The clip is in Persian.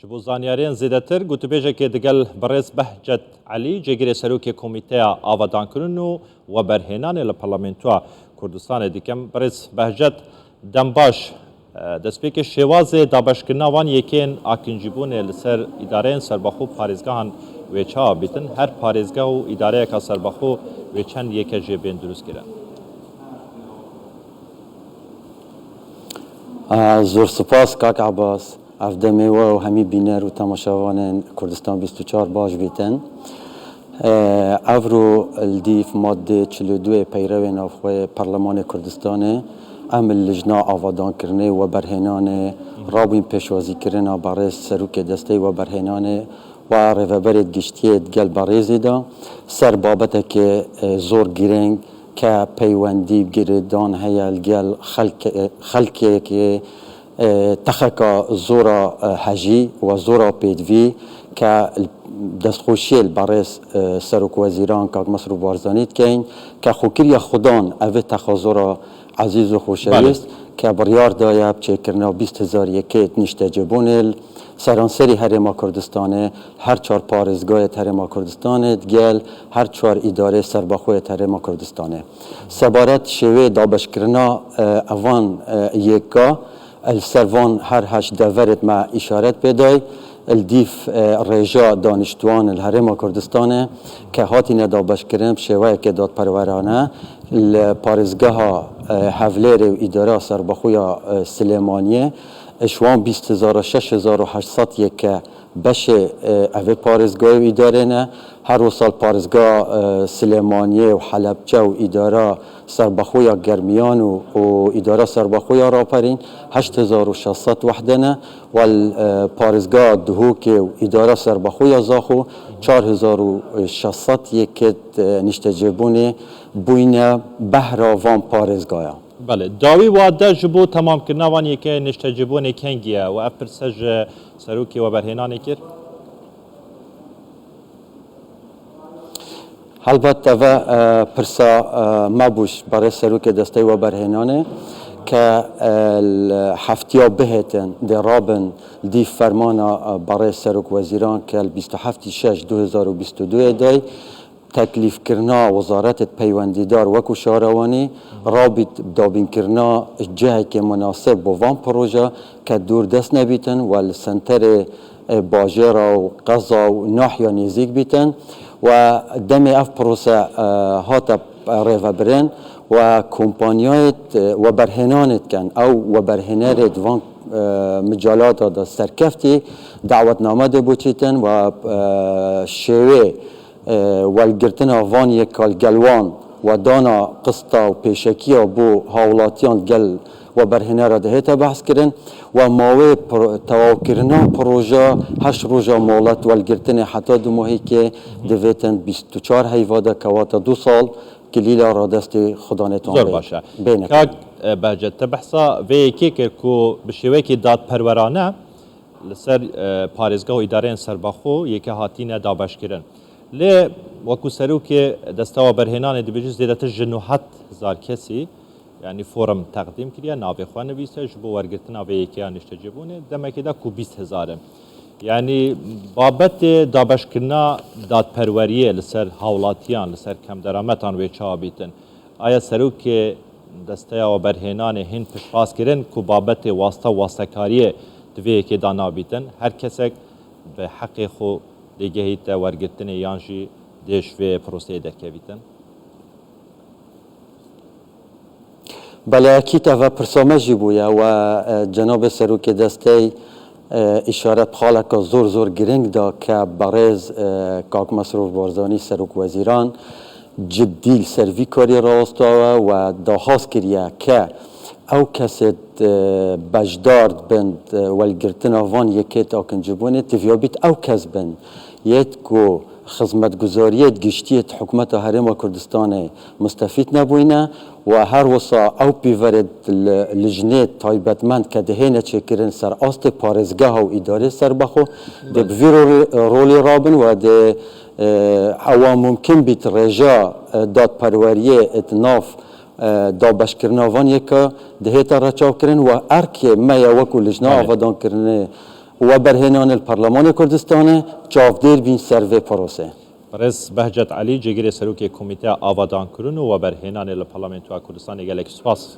جبو زانیارین زیدتر گوتبیجه که دگل برز بهجت علی جگیر سروک کمیته آوادان کرنو و برهنان لپارلمنتوا کردستان دیکم برز بهجت دنباش دسپیک شواز دابشکرنا وان یکین آکنجیبون لسر اداره سربخو پارێزگاهان وێچا بیتن هەر پارێزگا و ئیدارەیەکە سەربەخۆ وێچەند یەکە ژێبێن دروست کرن. زۆر سپاس کاک عباس ئەفدەمێوە و هەمی بینەر و تەماشاوانên کوردستان 24 باش بیتن. ئەڤرۆ لدیف مادê 42 پەیرەوێ ناوخۆی پەرلەمانê کوردستانê em lijna avadankirnê we berhênanê rabûn pêşwazîkirina berêz serokê destê we berhênanê we rêveberê giştiyê gel berêzê da ser babetekê zor girêng ke peywendî girêdan heye gel xelkekê texeka zora hejî we zora pêdivî ke destxoşiyê li berêz Serokwezîran Kak Mesrûr Barzanî dikeyn ke xwekiriya xudan ev ê texa zora عزیز و خوشویست که بریار دایا بچهکرنا 20,000 یکیت نیشتجبونی سرانسری هرما کردستانه هر 4 پارێزگای هرما کردستانه گل هر 4 اداره سربخوی هرما کردستانه سبارت شوی دابشکرنا اوان یکا السروان هر 8 دورت ما اشارت بدای الدیف رجا دانشتوان الهرما کردستانه که هاتی ندابشکرن شوی که داد پرورانه پارێزگاه هەولێر و ئیدارە سەربەخۆیە سلێمانیە شوان 20,000 یەکە بەشێ ئەvê پارێزگای و ئیدارێنە هەر ساڵ پارێزگا سلێمانیە و حەلەبجە و ئیدارە سەربەخۆیە گەرمیان و ئیدارە سەربەخۆیە ڕاپەرین 8,600 وحدەنە و پارێزگا دهۆکێ و ئیدارە سەربەخۆیە زاخۆ 4,600 یەکێت نیشتەجێبوونێ بوینە بەهرا وان پارێزگایە. بله داوی واده جبو تمام کرنا وان یکه نیشتەجێبوونێ کەنگیە و ئەف پرسە سەرۆکی وە بەرهێنانێ کرد. هەڵبەت ئەvە پرسا مەبووش بەڕێز سەرۆکێ دەستەی وە بەرهێنانێ کە هەفتیا بهێتن دێڕابن دی فەرمانە بەڕێز سەرۆکوەزیران کە 27/6/2022 دای تکلیفکردنا وزارت پیوندیدار وکو شاروانی رابط دابینکردنا جهت مناسب با وان پروژه که دور دست نبیتن و سنتر باجر و قضا و ناحیه نزدیک بیتن و دم اف پروسه هات ریوبرن و کمپانیات و برهنانت کن او و برهنرت وان مجالات دا سرکفتی دعوت نامه ده بوچیتن و شوه والگرتنا وان یک گلوان و دانا قسطا و پیشکیه بو هاولاتیان گل و برهنه را دهیتا بحث کرن و ماوی تواو کرنا پروژه 8 روژا مولت والگرتن حتی دو ماهی که دویتن 24 هیواده کواتا 2 سال گلیلا را دست خدانتان زور باشه کاک بهجت بحثا وی یکی که بشوی که داد پرورانه لسر پارێزگا و ئیدارەیان سەربەخۆ یەکە هاتینە دابەشکردن لێ وەکو سەرۆکێ دەستەوە بەرهێنانێ دەبێت زێدەتر 9,000 کەسی یعنی فۆرم تەقدیم کردە ناوێخوا نویسە ji بۆ وەرگرتنا vê یەکەیان نیشتەجێبوونێ دەمێکێدا ku 20,000 یعنی بابەتێ دابەشکردنا دادپەروەریە لەسەر هاوڵاتیان لەسەر کەمدەرامەتان وێ چاوبیتن ئایا سەرۆکێ دەستەیەوە بەرهێنانێ هین پشتپاسکردن ku بابەتێ واستە واستەکاریە دوێ یەکێدا نابیتن هەر کەسێک بە حەقێ خۆ دەیگەهیتە وەرگرتنی یانژی دێشوێ پرۆسەیە دەرکەویتن. بەڵێ ئەکیدەوە پرسۆمەژی بووە و جەناب سەرۆکێ دەستەی ئیشارەت خاڵەکە زۆر زۆر گرنگدا کە بەڕێز کاک مەسرۆر بارزانî سەرۆکوەزیران جدی سەروی کاری ڕاستاوە و داهاست کردە کە ئەو کەسێت بەشدار بن وەلگرتنا وان یەکێت ئاکنجبوونێ تڤیابیت ئەو کەس بن یەت کو خزمەتگوزاریەت گشتیت حکومەتە هەرێما کوردستانê مستەفید نەبووینە و هەر وەسا ئەو پیڤەرێت lijnê تایبەتمەند کە دەهێنە çêkirin ser astê parêzgeha û îdarê serbexwe dê bi vî rolê rabin و dê ewa mumkin bît rêja dadperweriyê et nav دابشکردنا وان یکا دهیتا را چاو کرن و ارکی میا وکو لجنا آوادان کرنه و برهنان الپارلمان کردستان چاودیر بین سروی پروسه. برز بهجت علی جگیر سروک کمیته آوادان کرن و برهنان الپارلمنتو کردستان گلک سپاس.